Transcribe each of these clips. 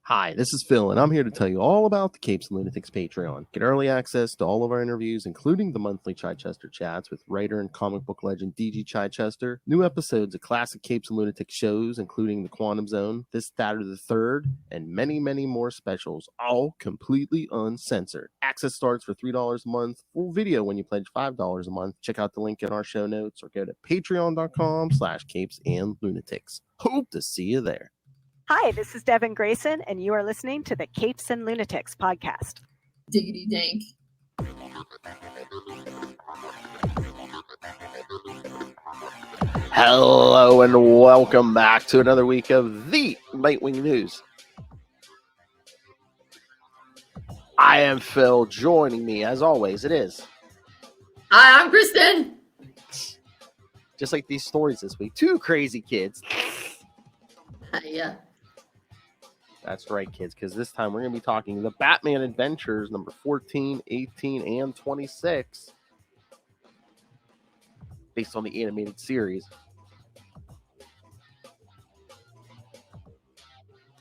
Hi, this is Phil, and I'm here to tell you all about the Capes and Lunatics Patreon. Get early access to all of our interviews, including the monthly Chichester chats with writer and comic book legend DG Chichester, new episodes of classic Capes and Lunatics shows, including The Quantum Zone, This, That, or the Third, and many, many more specials, all completely uncensored. Access starts for $3 a month, full video when you pledge $5 a month. Check out the link in our show notes or go to patreon.com/capesandlunatics. Hope to see you there. Hi, this is Devin Grayson, and you are listening to the Capes and Lunatics podcast. Diggity dank. Hello and welcome back to another week of the Nightwing News. I am Phil. Joining me, as always, it is. Hi, I'm Kristen. Just like these stories this week, two crazy kids. Yeah. That's right, kids, because this time we're going to be talking the Batman Adventures number 14, 18, and 26, based on the animated series.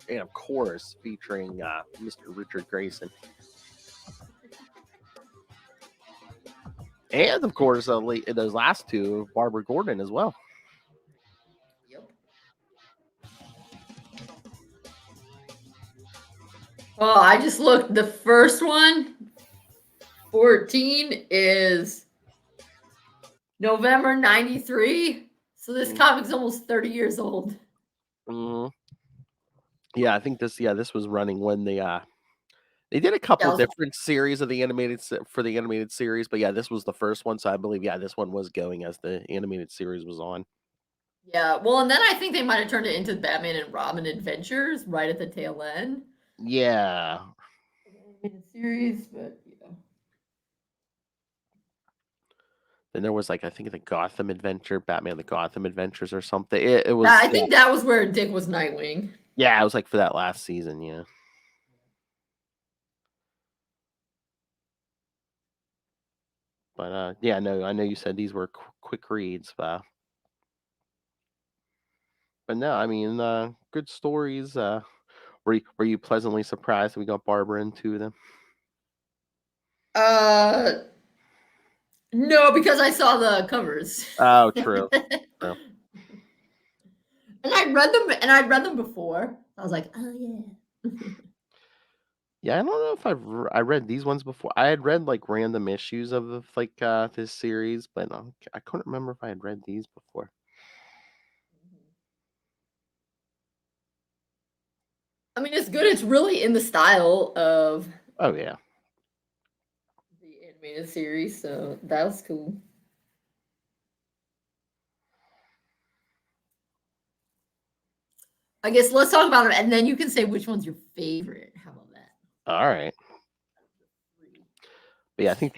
And, of course, featuring Mr. Richard Grayson. And, of course, those last two, Barbara Gordon as well. Yep. Oh, I just looked. The first one, 14, is November 93. So this comic's almost 30 years old. Mm-hmm. Yeah, I think this was running when they did a couple different series of the animated series, but yeah, this was the first one, so I believe this one was going as the animated series was on. Yeah, well, and then I think they might have turned it into Batman and Robin Adventures right at the tail end. Yeah. Animated series, but yeah. Then there was I think the Gotham Adventure, Batman the Gotham Adventures or something. It was. I think that was where Dick was Nightwing. Yeah, it was for that last season, yeah. But yeah, no, I know you said these were quick reads, but no, I mean, good stories. Were you pleasantly surprised that we got Barbara in two of them? No, because I saw the covers. Oh, true. True. And I'd read them before. I was like, oh yeah. Yeah, I don't know if I read these ones before. I had read random issues of this series, but I couldn't remember if I had read these before. I mean, it's good. It's really in the style of. Oh yeah. The animated series, so that was cool. I guess let's talk about them, and then you can say which one's your favorite. How about that? All right. But yeah, I think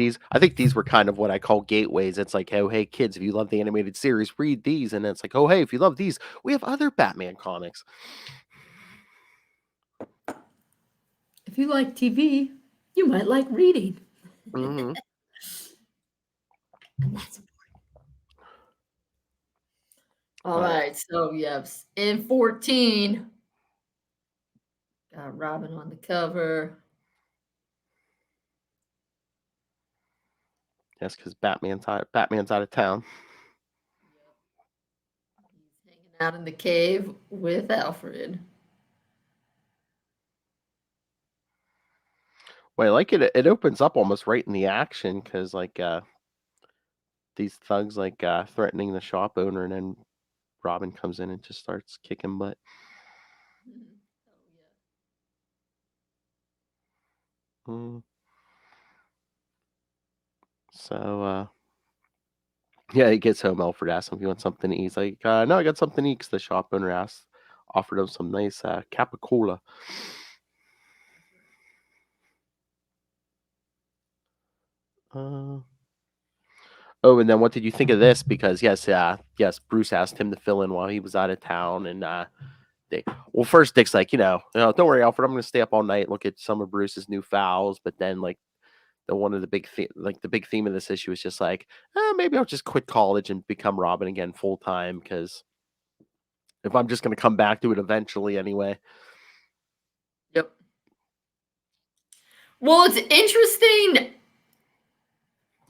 these were kind of what I call gateways. It's like, oh hey kids, if you love the animated series, read these, and it's like, oh hey, if you love these, we have other Batman comics. If you like TV, you might like reading. Mm-hmm. And that's important. All right, so yes, in 14, got Robin on the cover. Yes, because Batman's out of town. He's hanging out in the cave with Alfred. Well, it opens up almost right in the action because these thugs threatening the shop owner, and then Robin comes in and just starts kicking butt. Mm. So yeah, he gets home. Alfred asks him if he wants something to eat. He's like, no, I got something to eat, because the shop owner offered him some nice capicola. Oh, and then what did you think of this? Because yes, Bruce asked him to fill in while he was out of town, and first Dick's like, don't worry, Alfred, I'm going to stay up all night, look at some of Bruce's new fouls. But then one of the big theme of this issue is just like, maybe I'll just quit college and become Robin again full time, because if I'm just going to come back to it eventually anyway. Yep. Well, it's interesting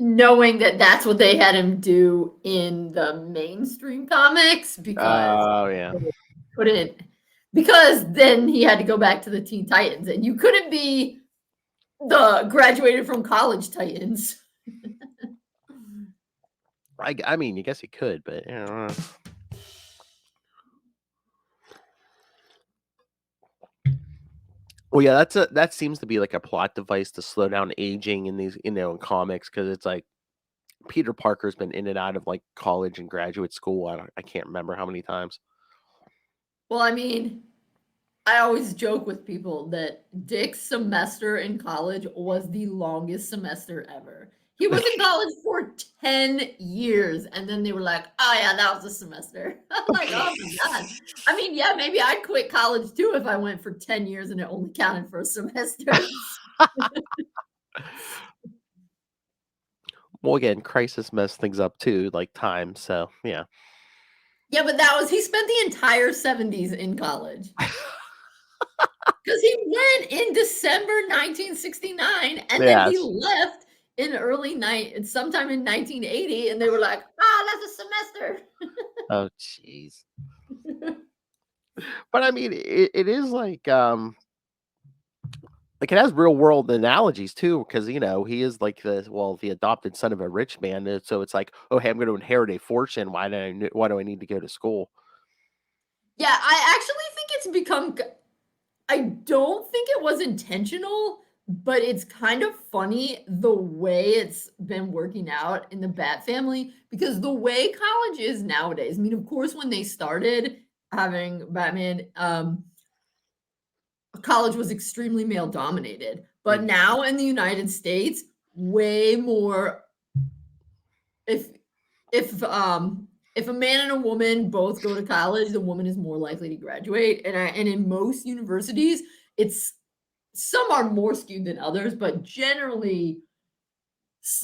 knowing that that's what they had him do in the mainstream comics because Oh, yeah. they couldn't, because then he had to go back to the Teen Titans, and you couldn't be the graduated from college Titans. I mean, you guess he could, but you know. Well, yeah, that seems to be like a plot device to slow down aging in these, in comics, because it's like Peter Parker's been in and out of like college and graduate school. I can't remember how many times. Well, I mean, I always joke with people that Dick's semester in college was the longest semester ever. He was in college for 10 years, and then they were like, "Oh yeah, that was a semester." I'm like, "Oh my god." I mean, yeah, maybe I'd quit college too if I went for 10 years and it only counted for a semester. Well, again, Crisis messed things up too, like time. So yeah. Yeah, but he spent the entire 70s in college. Because he went in December 1969, and then he Yes. left in sometime in 1980, and they were like, "Ah, that's a semester." Oh, jeez. But I mean, it is like it has real world analogies too, because he is like the adopted son of a rich man. So it's like, oh hey, I'm going to inherit a fortune. Why do I need to go to school? Yeah, I actually think it's become I don't think it was intentional, but it's kind of funny the way it's been working out in the Bat family, because the way college is nowadays, I mean, of course, when they started having Batman, college was extremely male dominated, but Mhm. now in the United States, way more if if a man and a woman both go to college, the woman is more likely to graduate. And in most universities, it's some are more skewed than others, but generally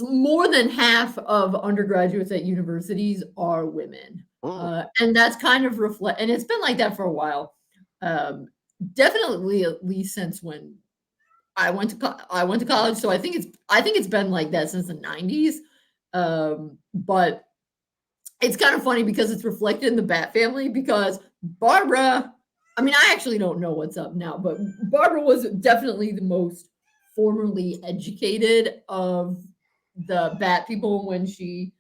more than half of undergraduates at universities are women. Mm. And that's kind of and it's been like that for a while. Um, Definitely at least since when I went to college, so I think it's been like that since the 90s. But it's kind of funny because it's reflected in the Bat family, because Barbara, I mean, I actually don't know what's up now, but Barbara was definitely the most formally educated of the Bat people when she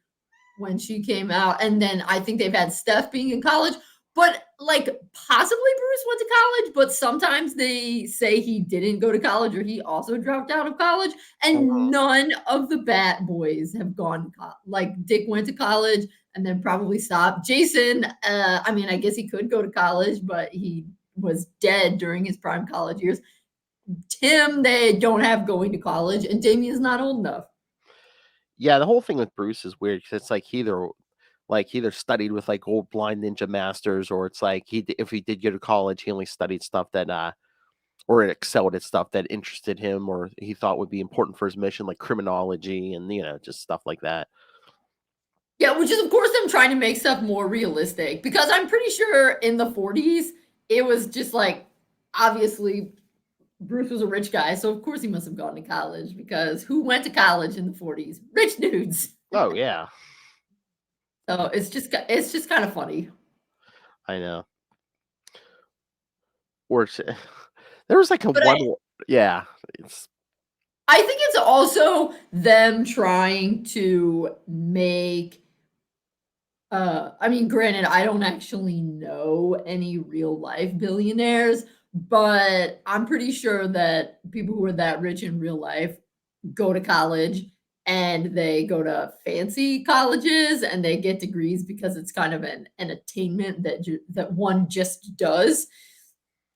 came out. And then I think they've had Steph being in college, but like possibly Bruce went to college, but sometimes they say he didn't go to college or he also dropped out of college. And Mhm. none of the Bat boys have gone to college. Like Dick went to college and then probably stopped. Jason, I mean, I guess he could go to college, but he was dead during his prime college years. Tim, they don't have going to college, and Damien's not old enough. Yeah, the whole thing with Bruce is weird because it's like he either studied with like old blind ninja masters, or it's like if he did go to college, he only studied stuff that or excelled at stuff that interested him or he thought would be important for his mission, like criminology and just stuff like that. Yeah, which is of course them trying to make stuff more realistic, because I'm pretty sure in the 40s it was just like, obviously Bruce was a rich guy, so of course he must have gone to college, because who went to college in the 40s? Rich dudes. Oh yeah, So it's just kind of funny. I know. Or there was like a But one. Yeah, it's I think it's also them trying to make I mean, granted, I don't actually know any real life billionaires, but I'm pretty sure that people who are that rich in real life go to college, and they go to fancy colleges and they get degrees because it's kind of an attainment that one just does.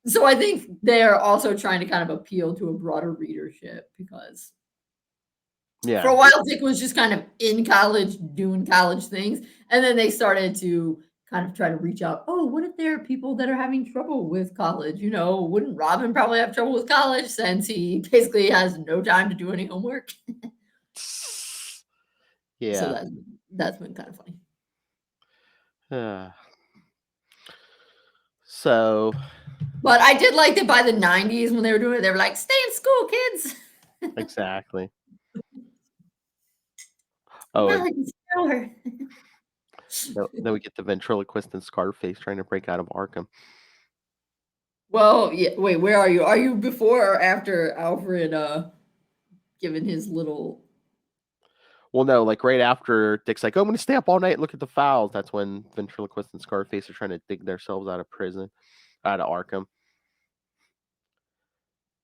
So I think they're also trying to kind of appeal to a broader readership, because for yeah. a while Dick was just kind of in college doing college things, and then they started to kind of try to reach out. Oh, what if there are people that are having trouble with college? Wouldn't Robin probably have trouble with college since he basically has no time to do any homework? So Yeah. that's been kind of funny. Uh, So, But I did like that by the 90s when they were doing it, they were like, stay in school, kids. exactly. Oh, Now and I can smell her. then we get the ventriloquist and Scarface trying to break out of Arkham. Well, yeah, wait, where are you? Are you before or after Alfred giving his little Well, no, like right after Dick's like, oh, I'm going to stay up all night and look at the files. That's when ventriloquist and Scarface are trying to dig themselves out of prison, out of Arkham.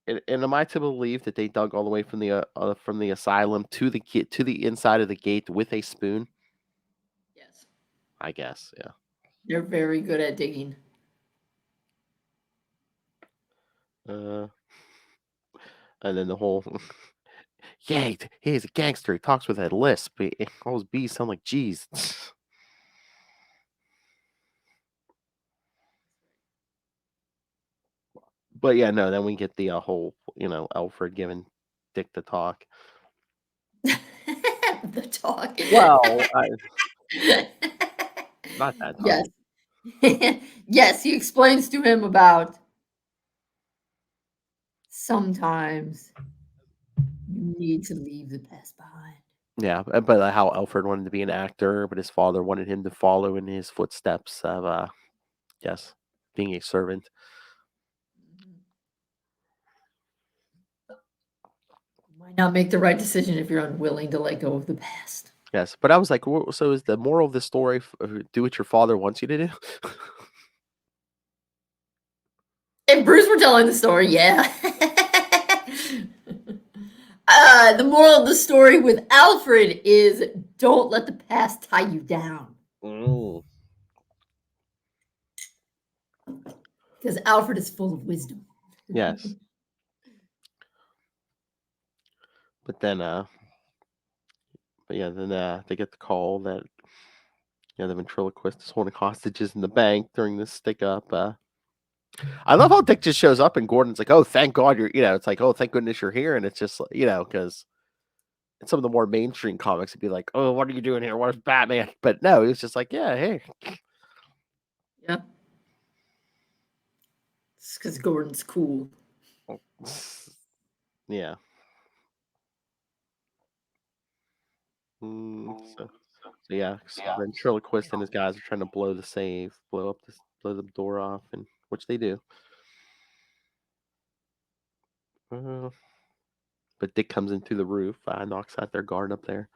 And am I to believe that they dug all the way from the asylum to the inside of the gate with a spoon? Yes. I guess, yeah. They're very good at digging. And then the whole, yeah, he's a gangster. He talks with a lisp. All his B's sound like G's. But yeah, no. Then we get the whole, Alfred giving Dick the talk. The talk. Well, not that talk. Yes. Yes, he explains to him about sometimes you need to leave the past behind. Yeah, but how Alfred wanted to be an actor, but his father wanted him to follow in his footsteps of, yes, being a servant. You might not make the right decision if you're unwilling to let go of the past. Yes, but I was like, so is the moral of the story do what your father wants you to do? If Bruce were telling the story, yeah. The moral of the story with Alfred is don't let the past tie you down. Mm. Because Alfred is full of wisdom. Yes. But then, they get the call that the ventriloquist is holding hostages in the bank during this stick up. I love how Dick just shows up and Gordon's like, "Oh, thank God you're," it's like, "Oh, thank goodness you're here," and it's just, because in some of the more mainstream comics, it'd be like, "Oh, what are you doing here? Where's Batman?" But no, he was just like, "Yeah, hey." Yeah. It's because Gordon's cool. Yeah. So yeah, ventriloquist and his guys are trying to blow the safe, blow the door off, and which they do. Uh, but Dick comes in through the roof, knocks out their guard up there.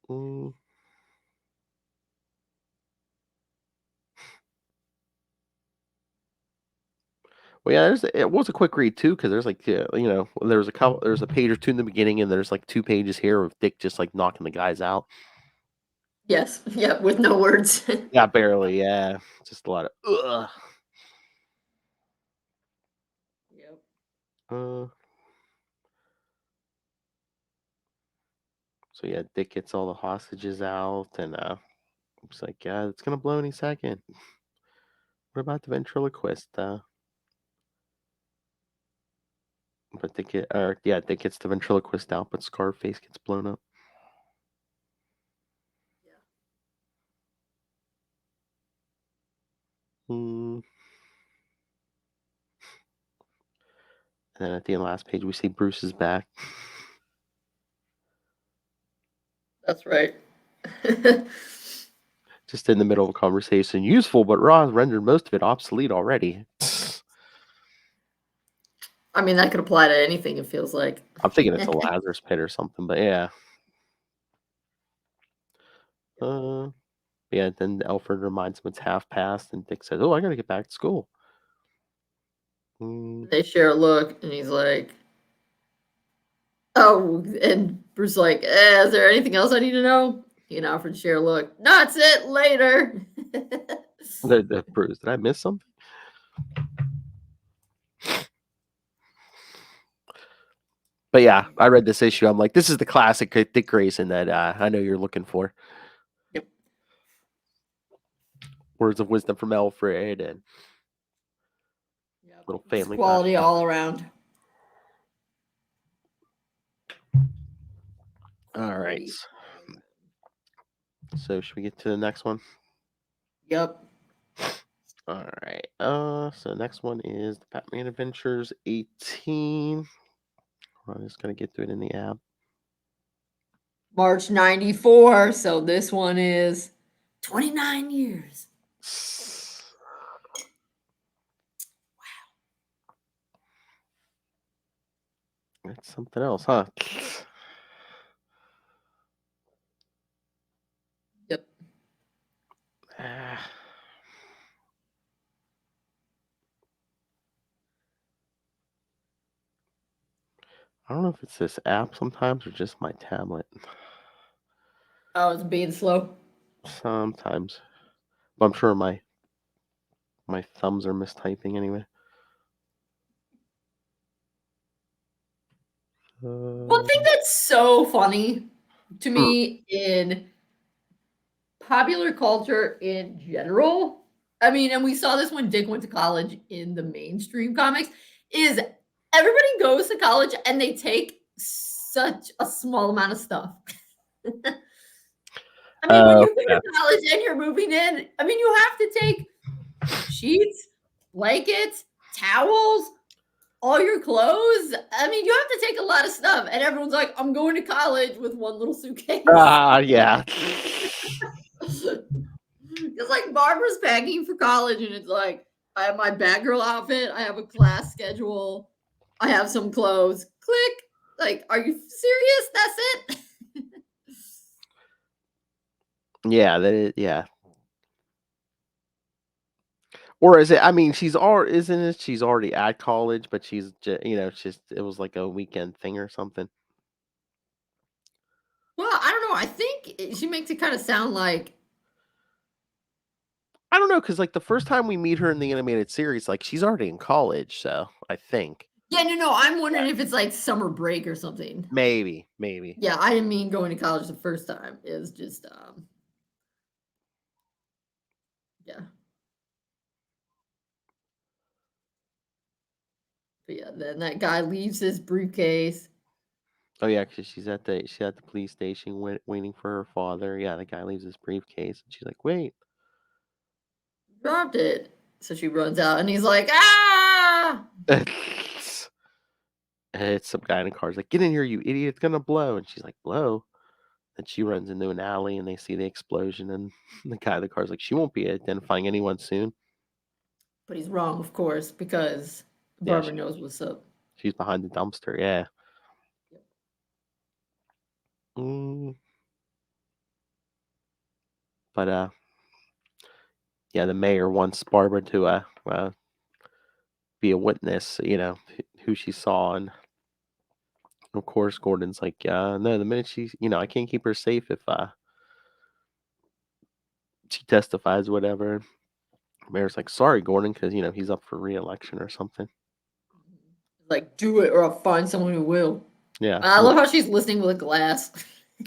Mm. Well, yeah, it was a quick read too, because there's like, there's a page or two in the beginning, and there's like 2 pages here of Dick just like knocking the guys out. Yes. Yeah, with no words. Yeah, barely. Yeah, just a lot of ugh. Yep. Uh, so yeah, Dick gets all the hostages out, and it's like, yeah, it's gonna blow any second. What about the ventriloquist? But Dick gets the ventriloquist out, but Scarface gets blown up. Mm. And then at the last page, we see Bruce is back. That's right. Just in the middle of a conversation. Useful, but Raw rendered most of it obsolete already. I mean, that could apply to anything, it feels like. I'm thinking it's a Lazarus pit or something, but yeah. Yeah, then Alfred reminds him it's half past, and Dick says, "Oh, I gotta get back to school." They share a look, and he's like, oh, and Bruce's like, is there anything else I need to know? He and Alfred share a look. That's it, later. Bruce, did I miss something? But yeah, I read this issue. I'm like, this is the classic Dick Grayson that I know you're looking for. Yep. Words of wisdom from Alfred and little family Quality all around. All right. So should we get to the next one? Yep. All right. So next one is the Batman Adventures 18. I'm just gonna get through it in the app. March 94. So this one is 29 years. That's something else, huh? Yep. Ah. I don't know if it's this app sometimes or just my tablet. Oh, it's being slow. Sometimes. But I'm sure my thumbs are mistyping anyway. One thing that's so funny to me in popular culture in general, I mean, and we saw this when Dick went to college in the mainstream comics, is everybody goes to college and they take such a small amount of stuff. I mean, when you go Yeah. to college and you're moving in, I mean, you have to take sheets, blankets, towels, all your clothes. I mean, you have to take a lot of stuff. And everyone's like, I'm going to college with one little suitcase. Yeah. It's like Barbara's packing for college, and it's like, I have my Batgirl outfit, I have a class schedule, I have some clothes. Click. Like, are you serious? That's it? Yeah, yeah. Or is it? I mean, she's already, isn't it? She's already at college, but she's just, it's just it was like a weekend thing or something. Well, I don't know. I think she makes it kind of sound like, I don't know, because like the first time we meet her in the animated series, like she's already in college, so I think yeah, no. I'm wondering if it's like summer break or something. maybe. Yeah, I didn't mean going to college the first time. It was just, yeah. But yeah, then that guy leaves his briefcase. Oh yeah, because she's at the police station waiting for her father. Yeah, the guy leaves his briefcase, and she's like, "Wait." Dropped it. So she runs out and he's like, ah! It's some guy in a car. He's like, "Get in here, you idiot! It's gonna blow!" And she's like, "Blow!" And she runs into an alley, and they see the explosion. And the guy in the car's like, "She won't be identifying anyone soon." But he's wrong, of course, because Yeah, Barbara knows what's up. she's behind the dumpster. Yeah. Mm, but yeah, the mayor wants Barbara to be a witness. Who she saw, and of course, Gordon's like, no, the minute I can't keep her safe if she testifies, whatever. Mayor's like, sorry, Gordon, because he's up for re-election or something. Like, do it or I'll find someone who will. Yeah, I love how she's listening with a glass.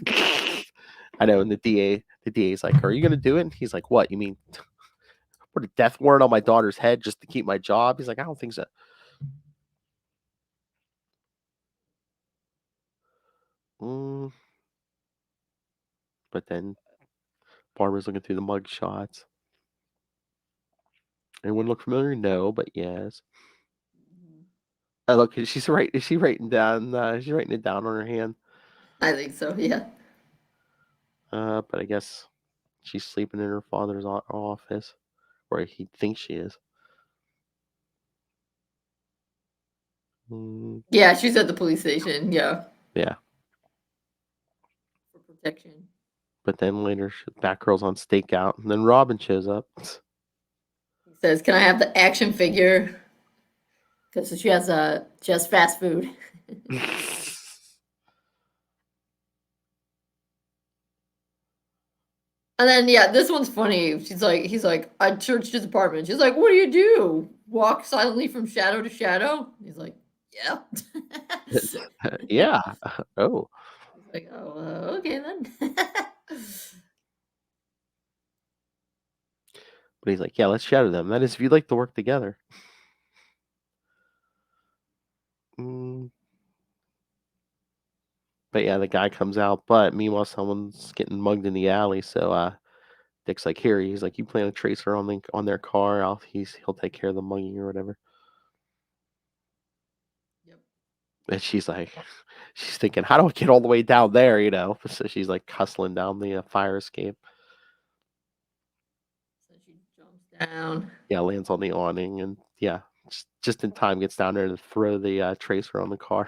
I know. And the DA's like, are you gonna do it? And he's like, what? You mean put a death warrant on my daughter's head just to keep my job? He's like, I don't think so. Mm. But then Barbara's looking through the mug shots. Anyone look familiar? No, but yes. I look. She's right. Is she writing down? She's writing it down on her hand. I think so, yeah. But I guess she's sleeping in her father's office, or he thinks she is. Mm, Yeah, she's at the police station, yeah. yeah. For protection. But then later, Batgirl's on stakeout, and then Robin shows up. He says, can I have the action figure? Because she has fast food. And then yeah, this one's funny. He's like, I searched his apartment. She's like, what do you do? Walk silently from shadow to shadow? He's like, yeah. Yeah. Oh. He's like, oh, okay then. But he's like, yeah, let's shadow them. That is, if you'd like to work together. Mm. But yeah, the guy comes out. But meanwhile, someone's getting mugged in the alley. So Dick's like, here, he's like, you plant a tracer on their car, he'll take care of the mugging or whatever. Yep. And she's thinking, how do I get all the way down there, you know? So she's like hustling down the fire escape. So she jumps down. Yeah, lands on the awning, and yeah, just in time gets down there to throw the tracer on the car.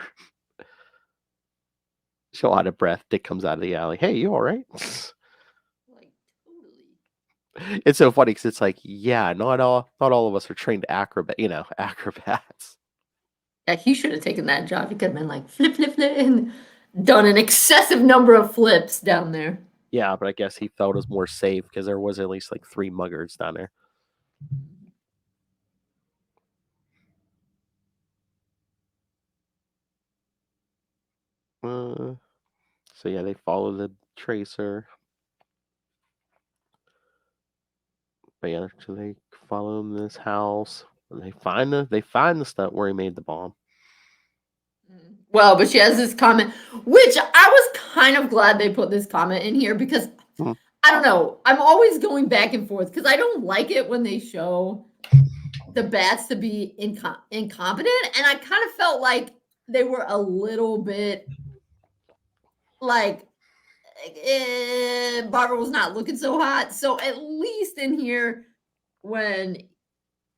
She's out of breath. Dick comes out of the alley. Hey, you all right? Like, totally. It's so funny because it's like, yeah, not all of us are trained acrobats. Yeah, he should have taken that job. He could have been like flip, flip, flip, and done an excessive number of flips down there. Yeah, but I guess he felt it was more safe because there was at least like 3 muggers down there. So yeah, they follow the tracer. But yeah, so they follow him in this house. And they find the stuff where he made the bomb. Well, but she has this comment, which I was kind of glad they put this comment in here because I don't know. I'm always going back and forth because I don't like it when they show the bats to be incompetent. And I kind of felt like they were a little bit like Barbara was not looking so hot. So at least in here, when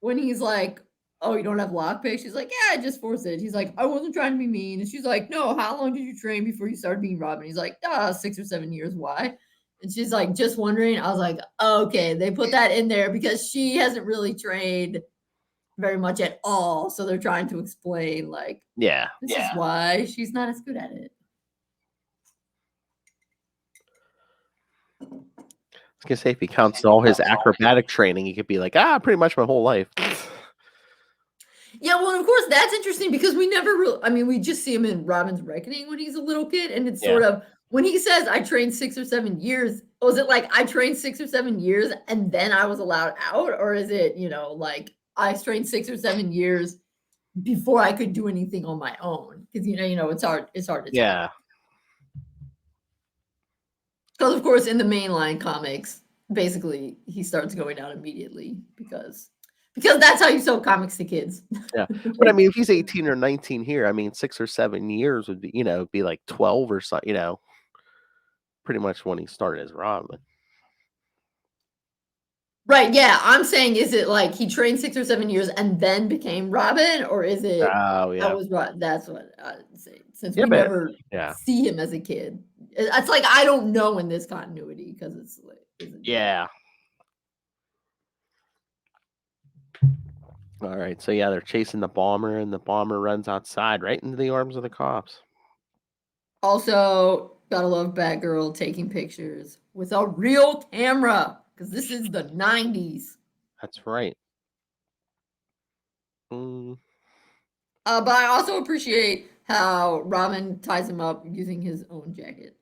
he's like, oh, you don't have lockpick? She's like, yeah, I just forced it. He's like, I wasn't trying to be mean. And she's like, no, how long did you train before you started being Robin? He's like, 6 or 7 years. Why? And she's like, just wondering. I was like, okay, they put that in there because she hasn't really trained very much at all. So they're trying to explain, like, this is why she's not as good at it. I was gonna say, if he counts all his acrobatic training, he could be like, pretty much my whole life. Yeah, well, of course, that's interesting because we never really, I mean, we just see him in Robin's Reckoning when he's a little kid. And it's sort of, when he says, I trained 6 or 7 years, was it like I trained 6 or 7 years and then I was allowed out? Or is it, like I trained 6 or 7 years before I could do anything on my own? Because, it's hard to tell. Yeah. Because, of course, in the mainline comics, basically, he starts going out immediately because that's how you sell comics to kids. Yeah. But I mean, if he's 18 or 19 here, I mean, 6 or 7 years would be like 12 or something, pretty much when he started as Robin. Right. Yeah. I'm saying, is it like he trained 6 or 7 years and then became Robin? Or is it, that's what I'd say. Since we never see him as a kid. It's like, I don't know in this continuity because it's like, yeah. All right, so yeah, they're chasing the bomber, and the bomber runs outside right into the arms of the cops. Also, gotta love Batgirl taking pictures with a real camera because this is the 90s. That's right. But I also appreciate how Robin ties him up using his own jacket.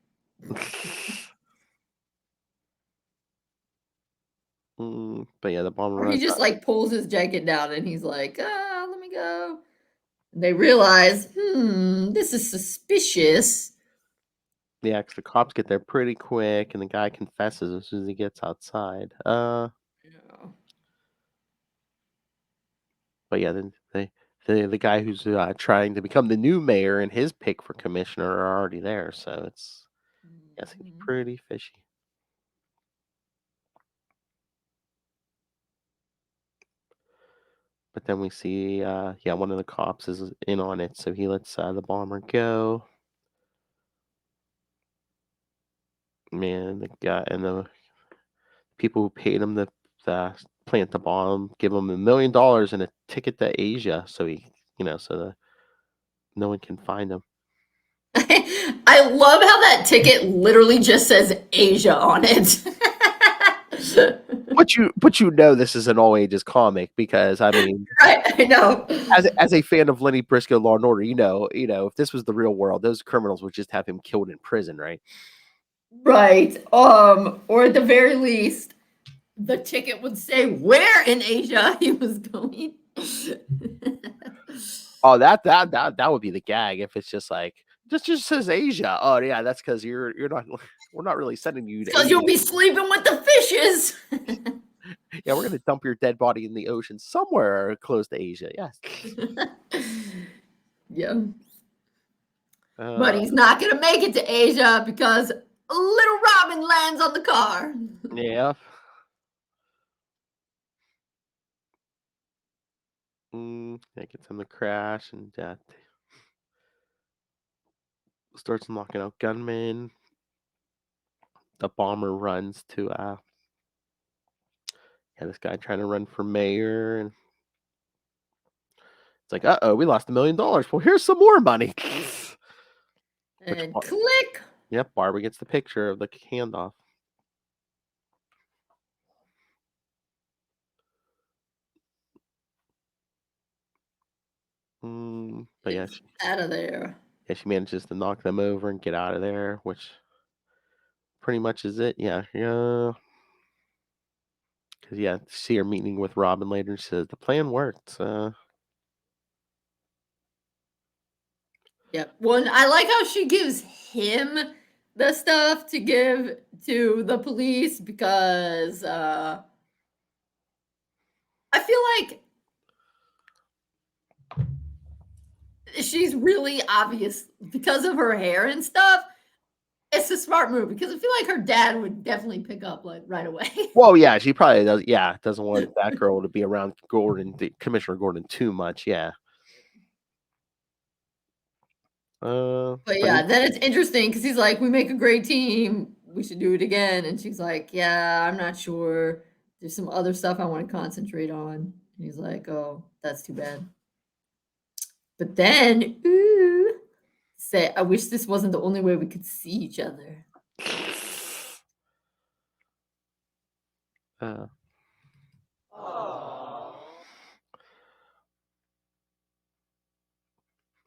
But yeah, the bomber. Or he just like pulls his jacket down and he's like, let me go. And they realize, this is suspicious. Yeah, because the cops get there pretty quick, and the guy confesses as soon as he gets outside. But yeah, then the guy who's trying to become the new mayor and his pick for commissioner are already there, so it's pretty fishy. But then we see, one of the cops is in on it, so he lets the bomber go. Man, the guy and the people who paid him to plant the bomb give him $1 million and a ticket to Asia, so he, so no one can find him. I love how that ticket literally just says Asia on it. But this is an all ages comic because I mean, right, I know. As a fan of Lenny Briscoe, Law and Order, if this was the real world, those criminals would just have him killed in prison, right? Right. Or at the very least, the ticket would say where in Asia he was going. Oh, that would be the gag if it's just like Just says Asia. Oh yeah, that's because you're not. We're not really sending you to Because Asia. you'll be sleeping with the fishes. Yeah, we're gonna dump your dead body in the ocean somewhere close to Asia. Yes. Yeah. But he's not gonna make it to Asia because little Robin lands on the car. Yeah. That gets him to crash and death. Starts knocking out gunmen. The bomber runs to this guy trying to run for mayor, and it's like, we lost $1 million. Well, here's some more money. And click. Yep, Barbara gets the picture of the handoff. But yeah, out of there. Yeah, she manages to knock them over and get out of there, which pretty much is it. Yeah. Because see her meeting with Robin later, and she says the plan worked. Yep. Well, I like how she gives him the stuff to give to the police because I feel like she's really obvious because of her hair and stuff. It's a smart move because I feel like her dad would definitely pick up like right away. Well, yeah, she probably does. Yeah, doesn't want that girl to be around Commissioner Gordon too much. Yeah. But yeah, then it's interesting because he's like, "We make a great team. We should do it again." And she's like, "Yeah, I'm not sure. There's some other stuff I want to concentrate on." And he's like, "Oh, that's too bad." But then, say, I wish this wasn't the only way we could see each other.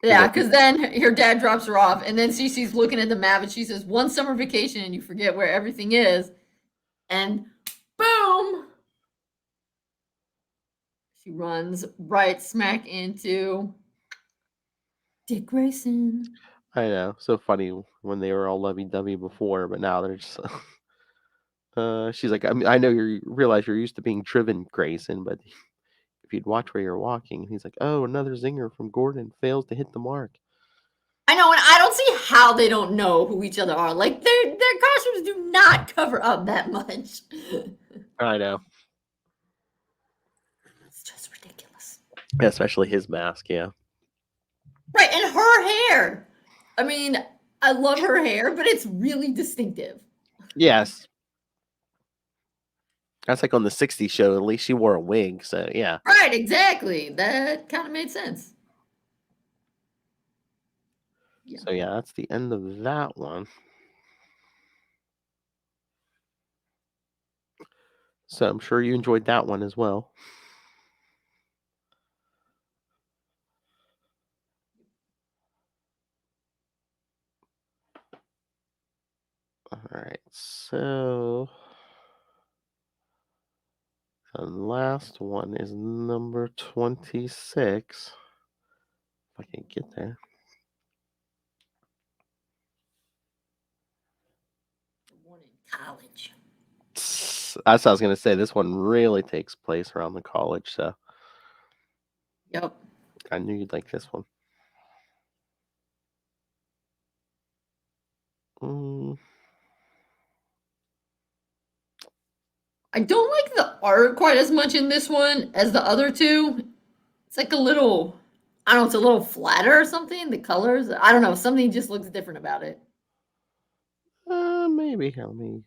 Yeah, because then her dad drops her off, and then Cece's looking at the map, and she says, "One summer vacation, and you forget where everything is." And boom! She runs right smack into Dick Grayson. I know, so funny when they were all lovey-dovey before, but now they're just. She's like, I know you realize you're used to being driven, Grayson, but if you'd watch where you're walking. He's like, oh, another zinger from Gordon fails to hit the mark. I know, and I don't see how they don't know who each other are. Like their costumes do not cover up that much. I know. It's just ridiculous. Yeah, especially his mask, yeah. Right, and her hair. I mean, I love her hair, but it's really distinctive. Yes. That's like on the 60s show. At least she wore a wig, so yeah. Right, exactly. That kind of made sense. Yeah. So yeah, that's the end of that one. So I'm sure you enjoyed that one as well. All right, so the last one is number 26. If I can get there. The one in college. That's what I was going to say. This one really takes place around the college, so. Yep. I knew you'd like this one. I don't like the art quite as much in this one as the other two. It's like a little, I don't know, it's a little flatter or something. The colors, I don't know, something just looks different about it. Maybe. Let me.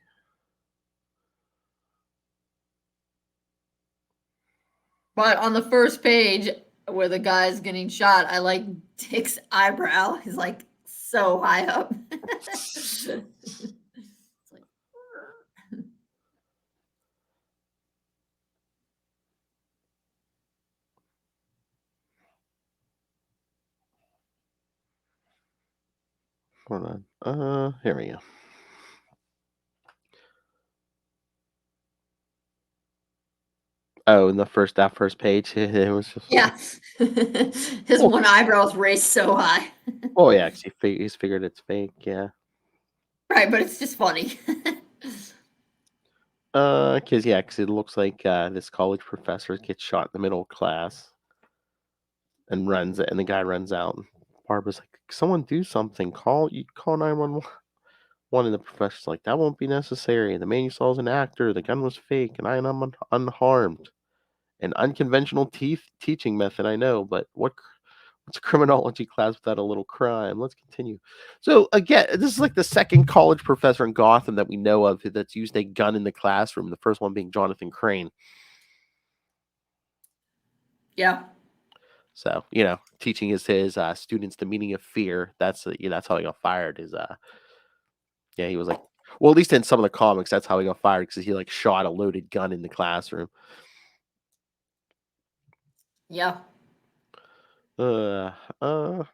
But on the first page where the guy's getting shot, I like Dick's eyebrow. He's like so high up. It's like, Hold on. Here we go. Oh, in that first page, it was just Yeah. His oh, one eyebrow's raised so high. oh yeah, 'cause he's figured it's fake. Yeah. Right, but it's just funny. Cause it looks like this college professor gets shot in the middle of class and and the guy runs out. And Barbara's like, "Someone do something! Call 911." One of the professors like, "That won't be necessary. The man you saw is an actor. The gun was fake, and I am unharmed. An unconventional teaching method, I know, but what's a criminology class without a little crime? Let's continue." So again, this is like the second college professor in Gotham that we know of that's used a gun in the classroom. The first one being Jonathan Crane. Yeah. So teaching his students the meaning of fear. That's how he got fired. Yeah, he was like, well, at least in some of the comics, that's how he got fired because he like shot a loaded gun in the classroom. Yeah. Uh, uh,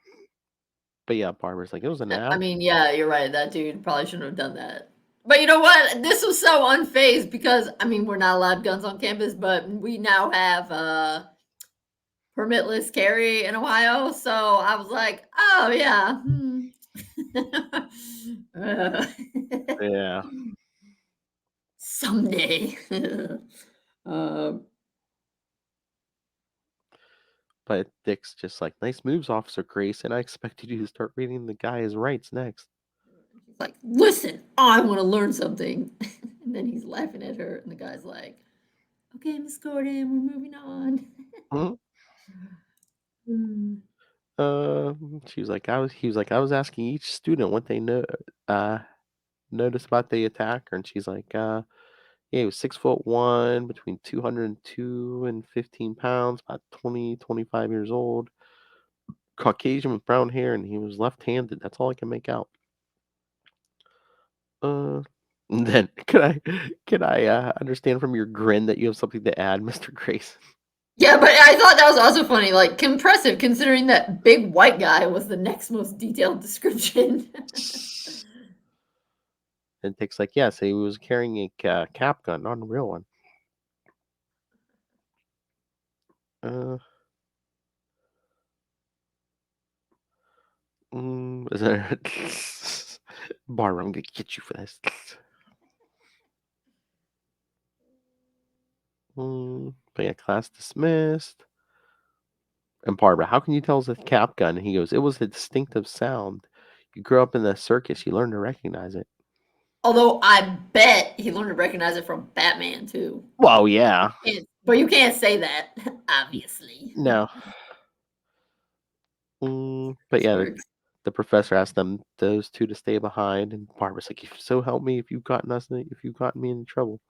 but yeah, Barbara's like, it was an I act. mean, yeah, you're right. That dude probably shouldn't have done that. But you know what? This was so unfazed because I mean, we're not allowed guns on campus, but we now have permitless carry in Ohio. So I was like, oh yeah. Uh, Yeah, someday. um, but Dick's just like, nice moves, Officer Grace, and I expected you to start reading the guy his rights next. she's like, listen, I want to learn something. And then he's laughing at her, and the guy's like, okay, Miss Gordon, we're moving on. Mhm. Mm. He was like, I was asking each student what they uh, noticed about the attacker, and she's like, yeah, he was 6'1", between 202 and 15 pounds, about 25 years old, Caucasian with brown hair, and he was left-handed. That's all I can make out. Uh, and then can I understand from your grin that you have something to add, Mr. Grace? Yeah, but I thought that was also funny, like impressive considering that big white guy was the next most detailed description. And Dick's like, yes, he was carrying a cap gun, not a real one. Uh, is there Barbara? I'm gonna get you for this. But yeah, class dismissed. And Barbara, how can you tell it's a cap gun? And he goes, it was a distinctive sound. You grew up in the circus, you learn to recognize it. Although I bet he learned to recognize it from Batman too. Well, yeah. But you can't say that, obviously. No. But yeah, Jerks. the professor asked those two to stay behind, and Barbara's like, "If so help me, if you've gotten me in trouble."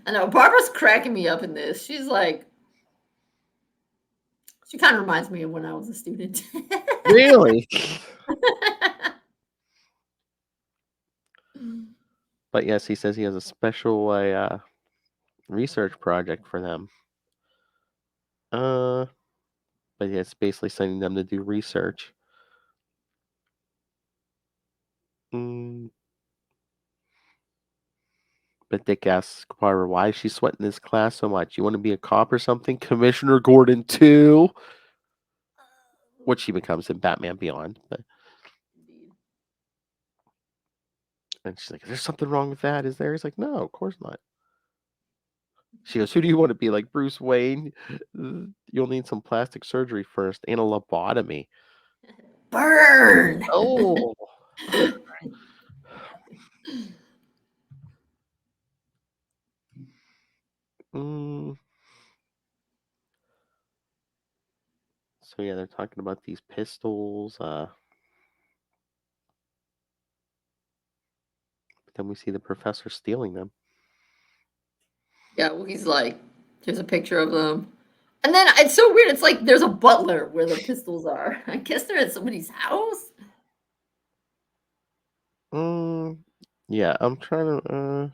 I know Barbara's cracking me up in this. She's like, she kind of reminds me of when I was a student. Really? But yes, he says he has a special research project for them. Uh, but yeah, it's basically sending them to do research. Mm, but Dick asks Barbara, why is she sweating this class so much? You want to be a cop or something? Commissioner Gordon too? Which she becomes in Batman Beyond. But and she's like, is there something wrong with that? Is there? He's like, no, of course not. She goes, who do you want to be? Like Bruce Wayne? You'll need some plastic surgery first and a lobotomy. Burn. Oh. Mm. So yeah, they're talking about these pistols. But then we see the professor stealing them. Yeah, well, he's like, here's a picture of them. And then it's so weird. It's like there's a butler where the pistols are. I guess they're at somebody's house. Mm, yeah, I'm trying to.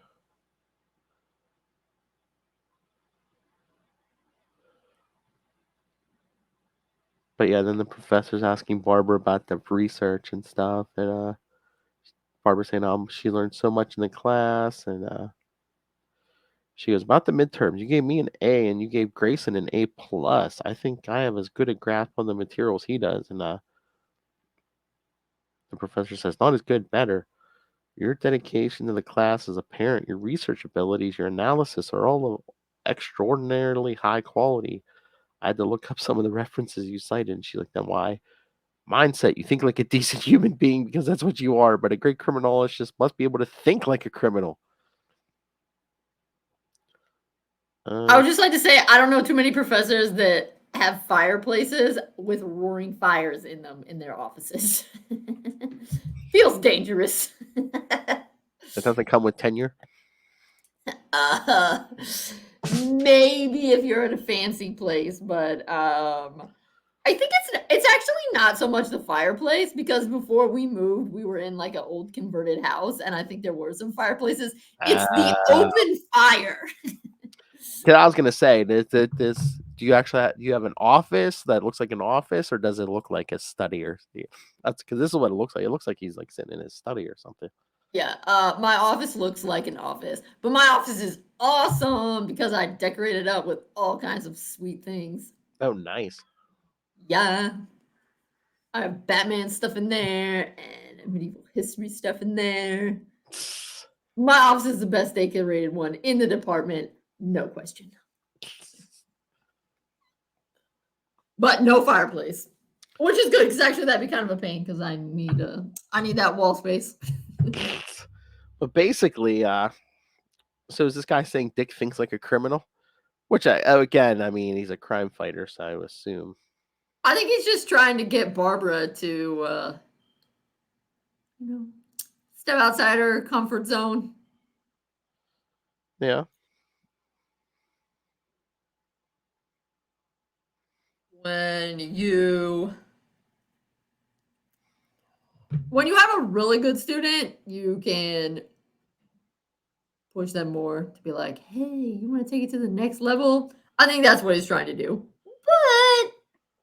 But yeah, then the professor's asking Barbara about the research and stuff, and Barbara's saying she learned so much in the class, and She goes, about the midterms, you gave me an A and you gave Grayson an A plus. I think I have as good a grasp on the materials he does. And the professor says, not as good, better. Your dedication to the class is apparent. Your research abilities, your analysis are all of extraordinarily high quality. I had to look up some of the references you cited. And she's like, then why? Mindset. You think like a decent human being because that's what you are, but a great criminologist must be able to think like a criminal. I would just like to say I don't know too many professors that have fireplaces with roaring fires in them in their offices. Feels dangerous. It doesn't come with tenure. Maybe if you're at a fancy place, but I think it's actually not so much the fireplace because before we moved, we were in like an old converted house, and I think there were some fireplaces. It's the open fire. I was gonna say, this do you actually do you have an office that looks like an office, or does it look like a study? Or that's because this is what it looks like. It looks like he's like sitting in his study or something. Yeah, my office looks like an office, but my office is awesome because I decorated up with all kinds of sweet things. Oh, nice. Yeah, I have Batman stuff in there and medieval history stuff in there. My office is the best decorated one in the department, no question. But no fireplace, which is good because actually that'd be kind of a pain because I need that wall space. But basically, so is this guy saying Dick thinks like a criminal? Which I mean, he's a crime fighter, so I would assume. I think he's just trying to get Barbara to, step outside her comfort zone. Yeah. When you have a really good student, you can push them more to be like, hey, you want to take it to the next level? I think that's what he's trying to do. But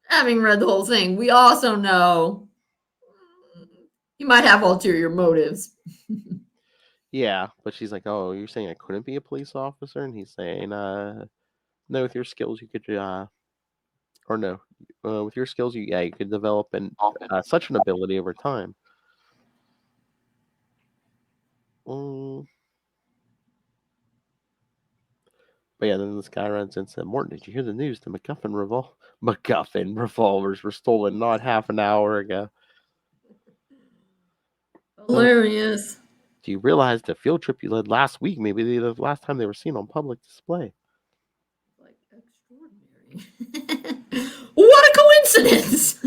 having read the whole thing, we also know he might have ulterior motives. Yeah, but she's like, "Oh, you're saying I couldn't be a police officer?" And he's saying, "No, with your skills, you could, or no, with your skills, you could develop such an ability over time." Mm. But yeah, then this guy runs in and said, "Morton, did you hear the news? The MacGuffin revolvers were stolen not half an hour ago." Hilarious. Do you realize the field trip you led last week? Maybe the last time they were seen on public display. Like extraordinary. What a coincidence!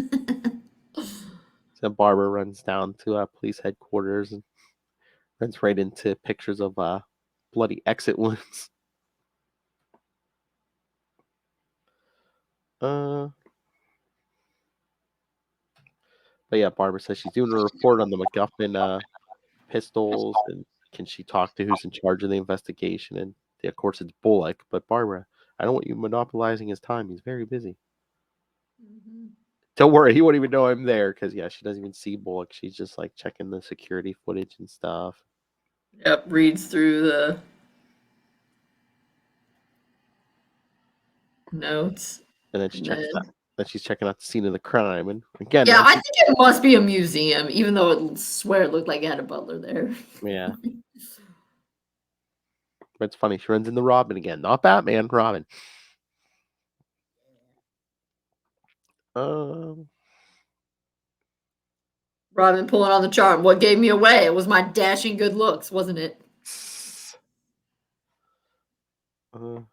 So Barbara runs down to police headquarters and runs right into pictures of bloody exit wounds. But yeah, Barbara says she's doing a report on the MacGuffin pistols, and can she talk to who's in charge of the investigation? And of course, it's Bullock. But Barbara, I don't want you monopolizing his time. He's very busy. Mm-hmm. Don't worry, he won't even know I'm there because yeah, she doesn't even see Bullock. She's just like checking the security footage and stuff. Yep, reads through the notes. And then she checks that. Then she's checking out the scene of the crime. And again, Yeah, I think it must be a museum, even though it swear it looked like it had a butler there. Yeah. But it's funny. She runs into Robin again. Not Batman, Robin. Robin pulling on the charm. What gave me away? It was my dashing good looks, wasn't it? But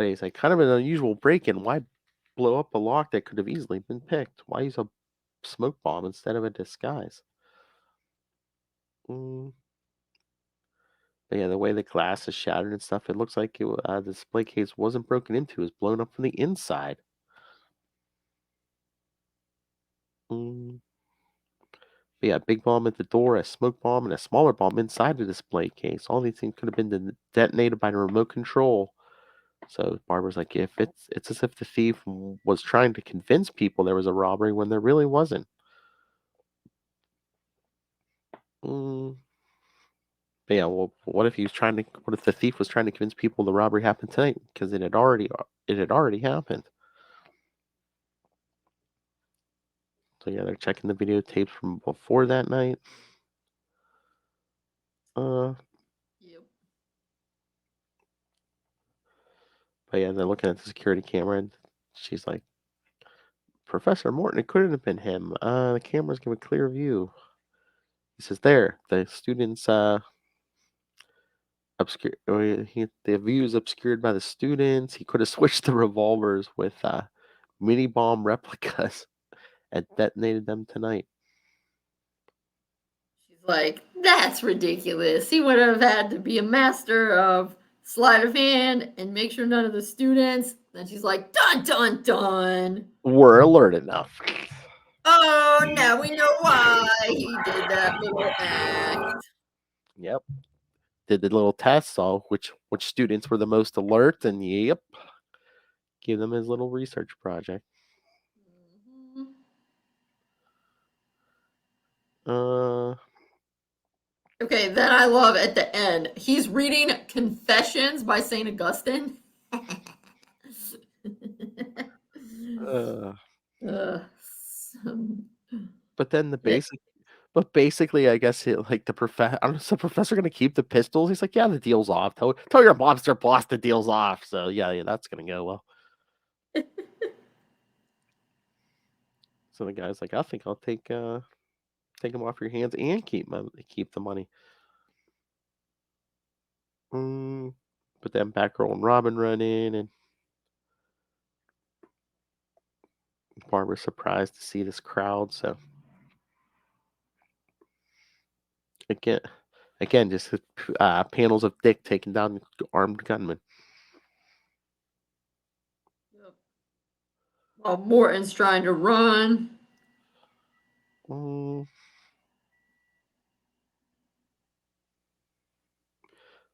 he's like, kind of an unusual break-in. Why blow up a lock that could have easily been picked? Why use a smoke bomb instead of a disguise? But yeah, the way the glass is shattered and stuff, it looks like the display case wasn't broken into. It was blown up from the inside. But yeah, big bomb at the door, a smoke bomb, and a smaller bomb inside the display case. All these things could have been detonated by the remote control. So Barbara's like, if it's as if the thief was trying to convince people there was a robbery when there really wasn't. But yeah, well, what if what if the thief was trying to convince people the robbery happened tonight because it had already happened? So yeah, they're checking the videotapes from before that night. Yep. But yeah, they're looking at the security camera, and she's like, "Professor Morton, it couldn't have been him. The cameras give a clear view." He says, "There, the students obscure. The view is obscured by the students. He could have switched the revolvers with mini bomb replicas and detonated them tonight." She's like, that's ridiculous. He would have had to be a master of sleight of hand and make sure none of the students. Then she's like, dun dun dun. We're alert enough. Oh, now we know why he did that little act. Yep. Did the little test, saw which students were the most alert, and yep, gave them his little research project. Mhm. Okay, then I love at the end. He's reading Confessions by St. Augustine. Uh, Some- but then Yeah. basically, I guess like the professor. I don't know. Is the professor going to keep the pistols? He's like, yeah, the deal's off. Tell your monster boss the deal's off. So yeah, that's going to go well. So the guy's like, I think I'll take them off your hands and keep the money. But then Batgirl and Robin run in, and Barbara's surprised to see this crowd. So again, just panels of Dick taking down armed gunmen. While Morton's trying to run. Mm.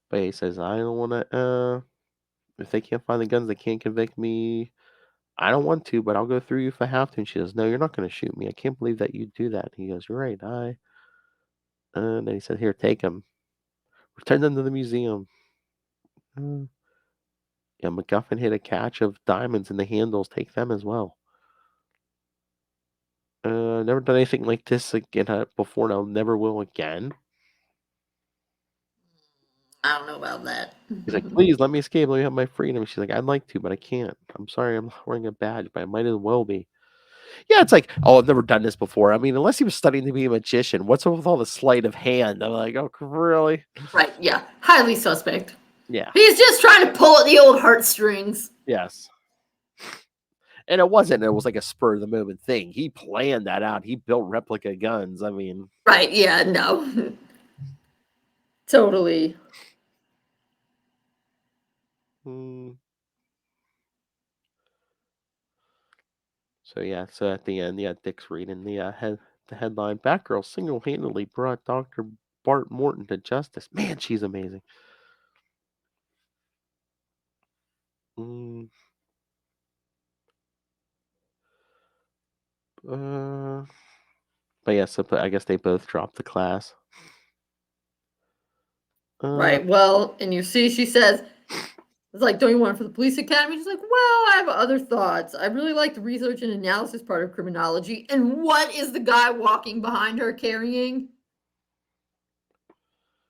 But he says, I don't want to, if they can't find the guns, they can't convict me. I don't want to, but I'll go through you if I have to. And she says, no, you're not going to shoot me. I can't believe that you'd do that. And he goes, you're right. And then he said, here, take them. Return them to the museum. Uh, yeah, MacGuffin hid a catch of diamonds in the handles. Take them as well. Never done anything like this again before, and I'll never will again. I don't know about that. He's like, please let me escape. Let me have my freedom. She's like, I'd like to, but I can't. I'm sorry, I'm not wearing a badge, but I might as well be. Yeah, it's like, oh, I've never done this before. I mean, unless he was studying to be a magician, what's up with all the sleight of hand? I'm like, oh, really? Right, yeah. Highly suspect. Yeah. He's just trying to pull at the old heartstrings. Yes. And it wasn't. It was like a spur of the moment thing. He planned that out. He built replica guns. I mean, Right, yeah, no. Totally. So yeah. So at the end, yeah, Dick's reading the headline: Batgirl single-handedly brought Dr. Bart Morton to justice. Man, she's amazing. But yeah, so I guess they both dropped the class. Right, well, and you see, she says, it's like, don't you want it for the police academy? She's like, well, I have other thoughts. I really like the research and analysis part of criminology. And what is the guy walking behind her carrying?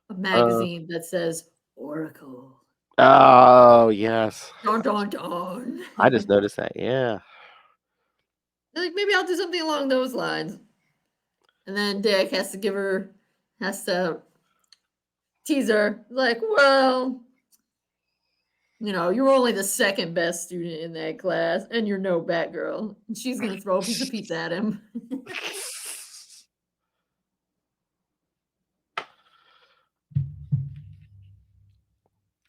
A magazine that says Oracle. Oh yes, Dun dun dun. I just noticed that. Yeah. They're like, maybe I'll do something along those lines. And then Dick has to tease her, like, well, you're only the second best student in that class, and you're no Batgirl. And she's gonna throw a piece of pizza at him.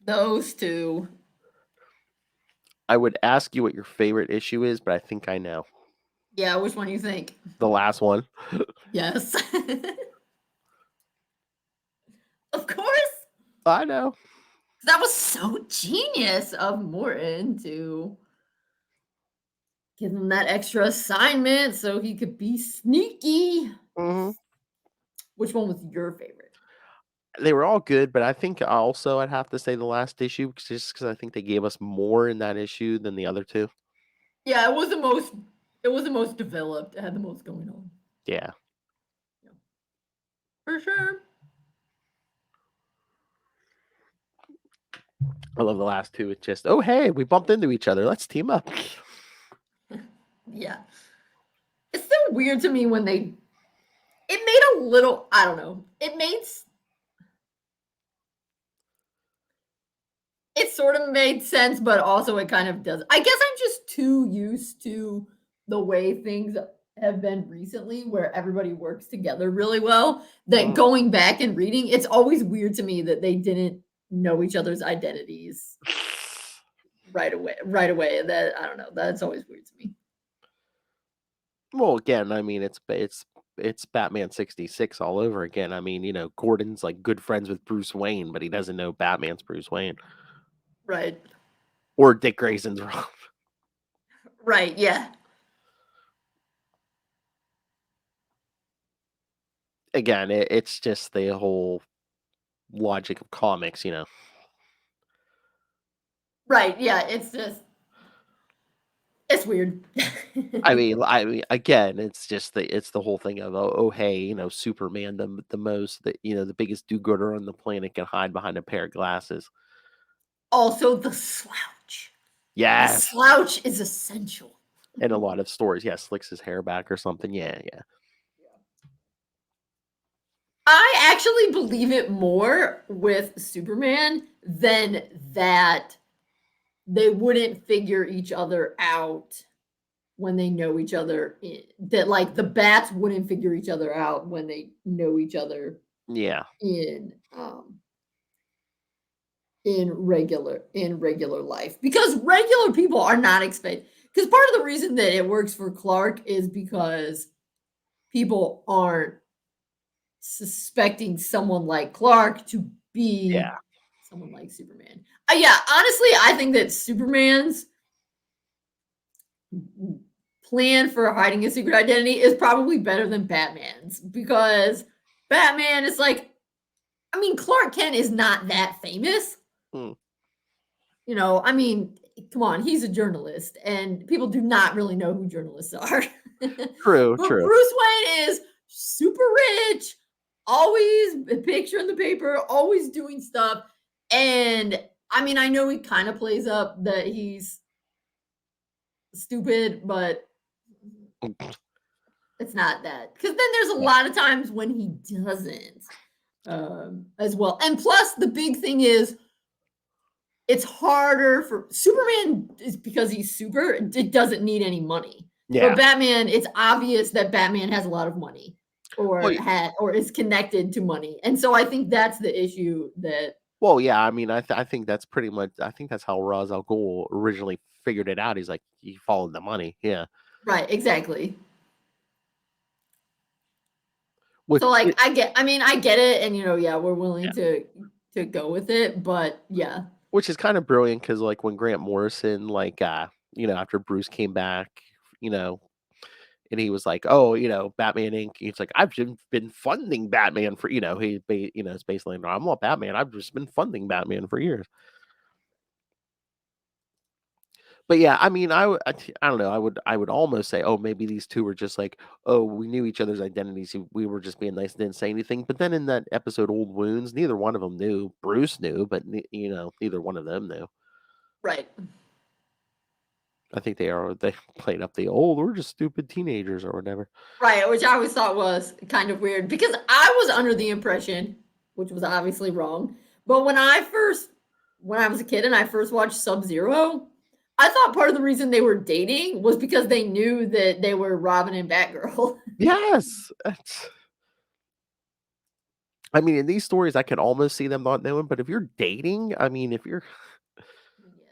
Those two. I would ask you what your favorite issue is, but I think I know. Yeah, which one do you think? The last one. Yes. Of course. I know. That was so genius of Morton to give him that extra assignment so he could be sneaky. Mm-hmm. Which one was your favorite? They were all good, but I think also I'd have to say the last issue, just because I think they gave us more in that issue than the other two. Yeah, it was the most. It was the most developed. It had the most going on. Yeah. For sure. I love the last two. It's just, oh, hey, we bumped into each other. Let's team up. Yeah. It's still weird to me when they. It made a little. I don't know. It sort of made sense, but also it kind of doesn't. I guess I'm just too used to the way things have been recently, where everybody works together really well, that going back and reading, it's always weird to me that they didn't know each other's identities right away. That, I don't know. That's always weird to me. Well, again, I mean, it's Batman 66 all over again. I mean, Gordon's like good friends with Bruce Wayne, but he doesn't know Batman's Bruce Wayne. Right. Or Dick Grayson's Robin. Right, yeah. Again, it's just the whole logic of comics, Right, yeah, it's weird. I mean, again, it's just the whole thing of oh hey, Superman, the most the biggest do-gooder on the planet, can hide behind a pair of glasses. Also, the slouch. The Yes. slouch is essential. In a lot of stories, yeah, slicks his hair back or something. Yeah. I actually believe it more with Superman than that they wouldn't figure each other out when they know each other. That like the bats wouldn't figure each other out when they know each other. Yeah. In regular life, because regular people are not expected. Because part of the reason that it works for Clark is because people aren't suspecting someone like Clark to be someone like Superman. Yeah, honestly, I think that Superman's plan for hiding his secret identity is probably better than Batman's, because Batman is like, I mean, Clark Kent is not that famous. I mean, come on, he's a journalist, and people do not really know who journalists are. True. But Bruce Wayne is super rich, always a picture in the paper, always doing stuff. And I mean, I know he kind of plays up that he's stupid, but it's not that. Because then there's a lot of times when he doesn't, as well. And plus, the big thing is, it's harder for Superman, is because he's super, it doesn't need any money. Yeah. But Batman, it's obvious that Batman has a lot of money, or is connected to money. And so I think that's the issue that. Well, yeah, I mean, I think that's pretty much, I think that's how Ra's al Ghul originally figured it out. He's like, he followed the money. Yeah. Right, exactly. So like, I get it. And, we're willing to go with it, but yeah. Which is kind of brilliant, because like when Grant Morrison, like, after Bruce came back, and he was like, oh, Batman Inc. He's like, I've been funding Batman for, it's basically, no, I'm not Batman. I've just been funding Batman for years. But yeah, I mean, I don't know. I would almost say, oh, maybe these two were just like, oh, we knew each other's identities. We were just being nice and didn't say anything. But then in that episode, Old Wounds, neither one of them knew. Bruce knew, but neither one of them knew. Right. I think they played up the old, we're just stupid teenagers or whatever. Right, which I always thought was kind of weird, because I was under the impression, which was obviously wrong, but when I was a kid and I first watched Sub-Zero, I thought part of the reason they were dating was because they knew that they were Robin and Batgirl. Yes. I mean, in these stories, I can almost see them not knowing, but if you're dating, I mean, if you're... Yeah,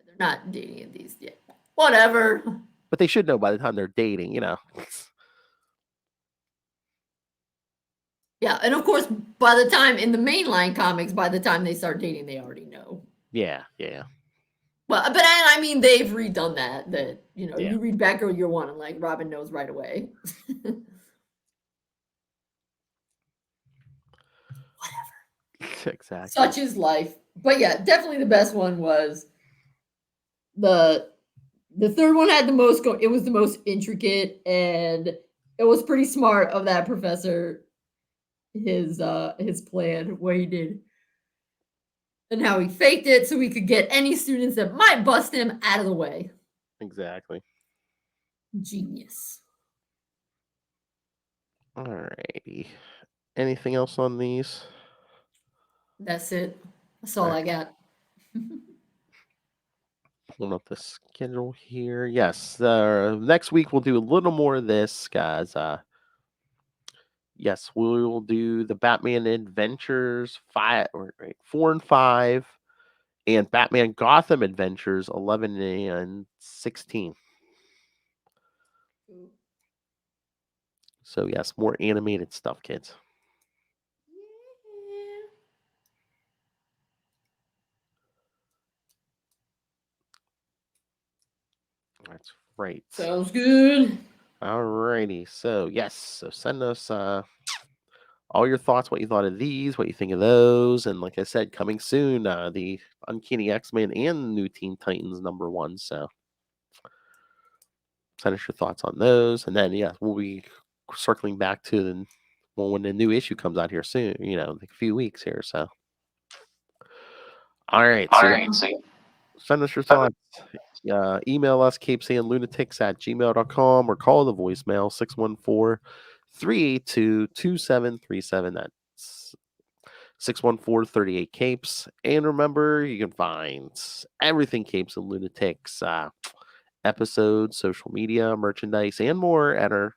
they're not dating in these yet. Whatever. But they should know by the time they're dating, Yeah, and of course, by the time in the mainline comics, by the time they start dating, they already know. Yeah. Well, but I mean, they've redone that, you read Batgirl Year One and like Robin knows right away. Whatever. Exactly. Such is life. But yeah, definitely the best one was the third one had the most it was the most intricate, and it was pretty smart of that professor, his plan, what he did and how he faked it so he could get any students that might bust him out of the way. Exactly. Genius. Alrighty. Anything else on these? That's it. That's all I got. Pulling up the schedule here. Yes, next week we'll do a little more of this, guys. Yes, we will do the Batman Adventures 4 and 5, and Batman Gotham Adventures 11 and 16. So yes, more animated stuff, kids. That's right. Sounds good. Alrighty. So yes, so send us all your thoughts, what you thought of these, what you think of those, and like I said, coming soon, the Uncanny X-Men and New Teen Titans #1. So send us your thoughts on those, and then yeah, we'll be circling back to when the new issue comes out here soon. Like a few weeks here. So all right, send us your thoughts. Email us CapesandLunatics@gmail.com or call the voicemail 614-382-2737. That's 614-38-CAPES. And remember, you can find everything Capes and Lunatics, episodes, social media, merchandise, and more at our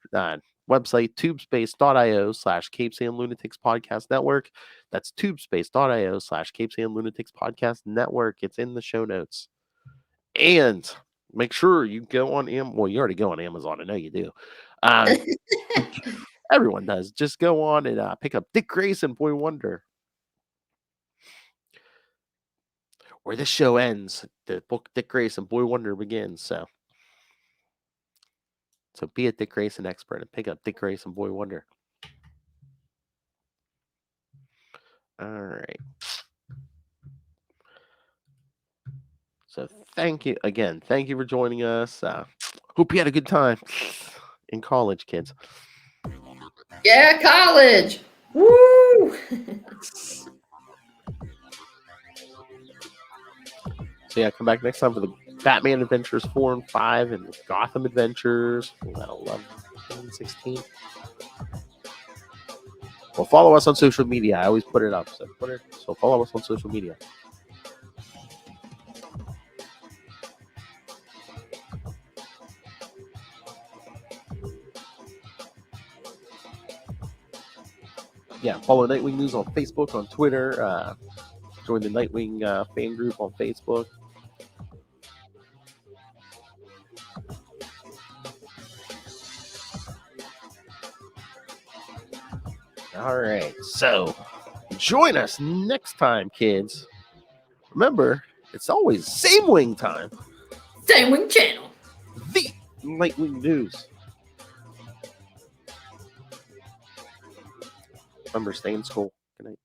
website, tubespace.io/Capes and Lunatics Podcast Network. That's tubespace.io/Capes and Lunatics Podcast Network. It's in the show notes. And make sure you go on Amazon. Well, you already go on Amazon. I know you do. Everyone does. Just go on and pick up Dick Grayson, Boy Wonder. Where this show ends, the book Dick Grayson, Boy Wonder begins. So be a Dick Grayson expert and pick up Dick Grayson, Boy Wonder. All right. So thank you again. Thank you for joining us. Hope you had a good time in college, kids. Yeah, college. Woo! So yeah, come back next time for the Batman Adventures 4 and 5 and Gotham Adventures 11 and 16. Well, follow us on social media. I always put it up. So follow us on social media. Yeah, follow Nightwing News on Facebook, on Twitter. Join the Nightwing fan group on Facebook. All right, so join us next time, kids. Remember, it's always same wing time. Same wing channel. The Nightwing News. Remember, stay in school. Good night.